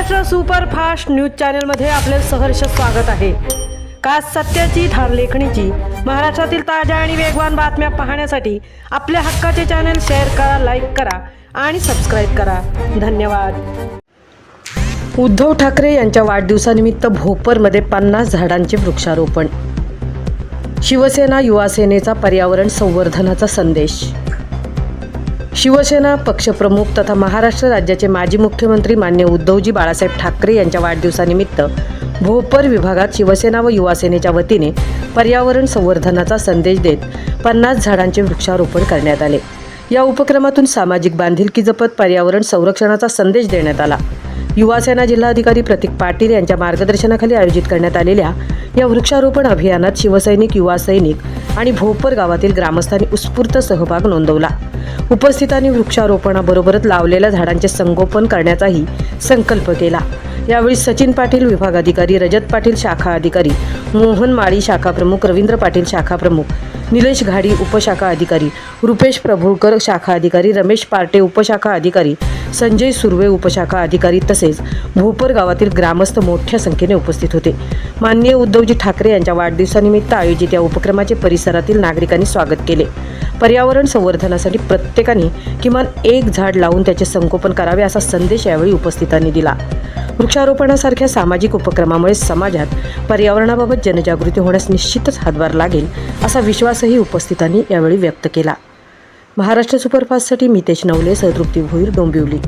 Maharashtra superfast news चॅनलमध्ये आपले सहर्ष स्वागत आहे। खास सत्याची धार लेखणीची महाराष्ट्रातील ताज्या आणि वेगवान बातम्या पाहण्यासाठी आपल्या हक्काचे चॅनल शेअर करा, लाईक करा आणि सबस्क्राईब करा। धन्यवाद। उद्धव ठाकरे यांच्या वाढदिवसानिमित्त भोपरमध्ये 50 झाडांचे वृक्षारोपण। शिवसेना युवा सेनेचा पर्यावरण संवर्धनाचा संदेश। शिवसेना पक्षप्रमुख तथा महाराष्ट्र राज्याचे माजी मुख्यमंत्री मान्य उद्धवजी बाळासाहेब ठाकरे यांच्या वाढदिवसानिमित्त भोपर विभागात शिवसेना व युवा सेनेच्या वतीने पर्यावरण संवर्धनाचा संदेश देत 50 झाडांचे वृक्षारोपण करण्यात आले। या उपक्रमातून सामाजिक बांधिलकी जपत पर्यावरण संरक्षणाचा संदेश देण्यात आला। युवा सेना जिल्हाधिकारी प्रतीक पाटील यांच्या मार्गदर्शनाखाली आयोजित करण्यात आलेल्या या वृक्षारोपण अभियानात शिवसैनिक, युवा सैनिक आणि भोपर गावातील ग्रामस्थांनी उत्स्फूर्त सहभाग नोंदवला। उपस्थितांनी वृक्षारोपणाबरोबरच लावलेल्या झाडांचे संगोपन करण्याचाही संकल्प केला। यावेळी सचिन पाटील विभागाधिकारी, रजत पाटील शाखा अधिकारी, मोहन माळी शाखा प्रमुख, रवींद्र पाटील शाखा प्रमुख, निलेश घाडी उपशाखा अधिकारी, रुपेश प्रभुळकर शाखा अधिकारी, रमेश पार्टे उपशाखा अधिकारी, संजय सुर्वे उपशाखा अधिकारी तसेच भोपर गावातील ग्रामस्थ मोठ्या संख्येने उपस्थित होते। माननीय उद्धवजी ठाकरे यांच्या वाढदिवसानिमित्त आयोजित या उपक्रमाचे परिसरातील नागरिकांनी स्वागत केले। पर्यावरण संवर्धनासाठी प्रत्येकाने किमान एक झाड लावून त्याचे संगोपन करावे असा संदेश यावेळी उपस्थितांनी दिला। वृक्षारोपणासारख्या सामाजिक उपक्रमामुळे समाजात पर्यावरणाबाबत जनजागृती होण्यास निश्चितच हातभार लागेल असा विश्वासही उपस्थितांनी यावेळी व्यक्त केला। महाराष्ट्र सुपरफास्टसाठी मितेश नवले, तृप्ती भोईर, डोंबिवली।